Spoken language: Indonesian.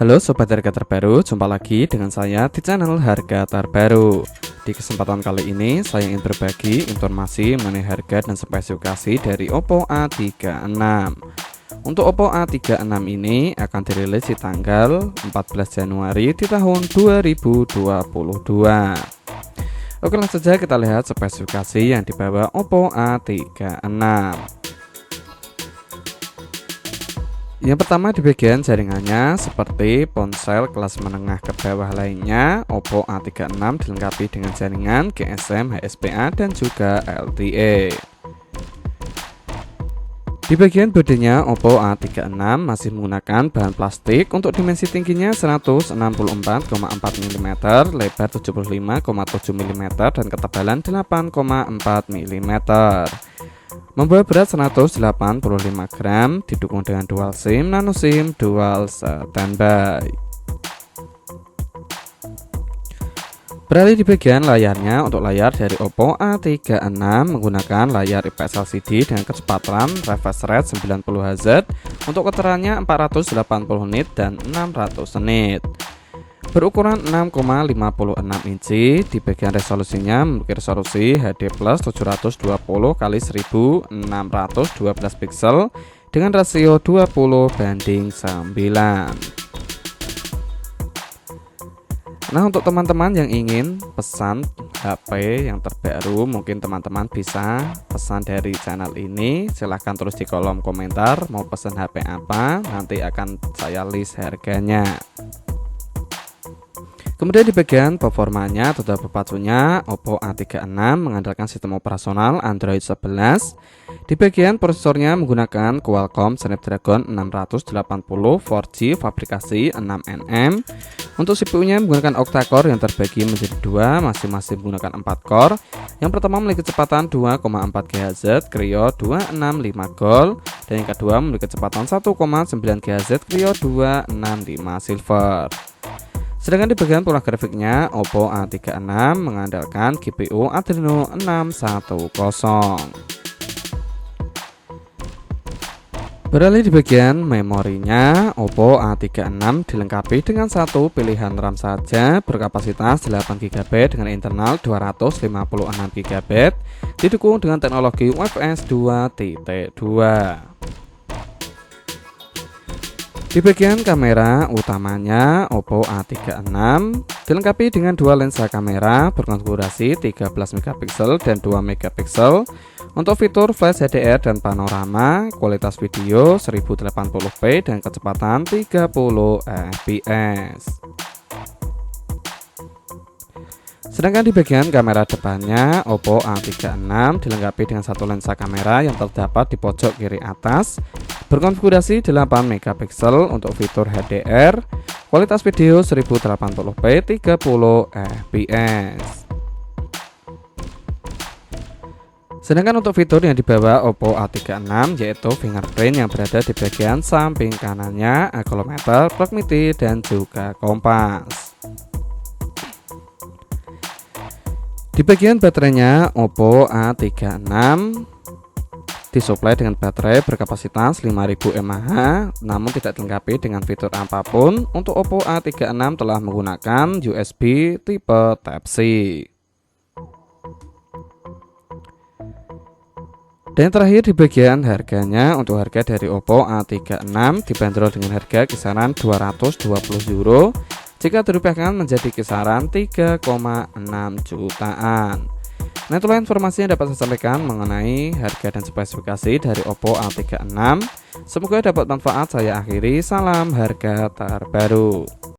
Halo Sobat Harga Terbaru, jumpa lagi dengan saya di channel Harga Terbaru. Di kesempatan kali ini saya ingin berbagi informasi mengenai harga dan spesifikasi dari Oppo A36. Untuk Oppo A36 ini akan dirilis di tanggal 14 Januari di tahun 2022. Oke, langsung saja kita lihat spesifikasi yang dibawa Oppo A36. Yang pertama, di bagian jaringannya seperti ponsel kelas menengah ke bawah lainnya, Oppo A36 dilengkapi dengan jaringan GSM, HSPA dan juga LTE. Di bagian bodinya, Oppo A36 masih menggunakan bahan plastik untuk dimensi tingginya 164,4 mm, lebar 75,7 mm dan ketebalan 8,4 mm. Membawa berat 185 gram, didukung dengan dual SIM, nano SIM, dual standby. Beralih di bagian layarnya, untuk layar dari Oppo A36 menggunakan layar IPS LCD dengan kecepatan refresh rate 90 Hz untuk keterangannya 480 nit dan 600 nit. Berukuran 6,56 inci, di bagian resolusinya memiliki resolusi HD plus 720 x 1612 pixel dengan rasio 20:9. Nah, untuk teman-teman yang ingin pesan HP yang terbaru, mungkin teman-teman bisa pesan dari channel ini. Silahkan tulis di kolom komentar mau pesan HP apa, nanti akan saya list harganya. Kemudian di bagian performanya atau pepacunya, Oppo A36 mengandalkan sistem operasional Android 11. Di bagian prosesornya menggunakan Qualcomm Snapdragon 680 4G fabrikasi 6nm. Untuk CPU-nya menggunakan octa-core yang terbagi menjadi dua, masing-masing menggunakan 4 core. Yang pertama memiliki kecepatan 2,4 GHz Kryo 265 Gold, dan yang kedua memiliki kecepatan 1,9 GHz Kryo 265 Silver. Sedangkan di bagian pola grafiknya, Oppo A36 mengandalkan GPU Adreno 610. Beralih di bagian memorinya, Oppo A36 dilengkapi dengan satu pilihan RAM saja berkapasitas 8GB dengan internal 256GB, didukung dengan teknologi UFS 2.2. Di bagian kamera utamanya, Oppo A36 dilengkapi dengan dua lensa kamera berkonfigurasi 13MP dan 2MP. Untuk fitur Flash HDR dan panorama, kualitas video 1080p dan kecepatan 30 fps. Sedangkan di bagian kamera depannya, Oppo A36 dilengkapi dengan satu lensa kamera yang terdapat di pojok kiri atas berkonfigurasi 8MP untuk fitur HDR, kualitas video 1080p 30 fps. Sedangkan untuk fitur yang dibawa Oppo A36 yaitu fingerprint yang berada di bagian samping kanannya, accelerometer, plug MIDI dan juga kompas. Di bagian baterainya, Oppo A36 disuplai dengan baterai berkapasitas 5000 mAh, namun tidak dilengkapi dengan fitur apapun. Untuk Oppo A36 telah menggunakan USB tipe Type-C. Dan terakhir di bagian harganya, untuk harga dari Oppo A36 dibanderol dengan harga kisaran 220 euro. Jika dirupiahkan menjadi kisaran 3,6 jutaan. Nah, itulah informasi yang dapat saya sampaikan mengenai harga dan spesifikasi dari Oppo A36. Semoga dapat manfaat. Saya akhiri, salam harga terbaru.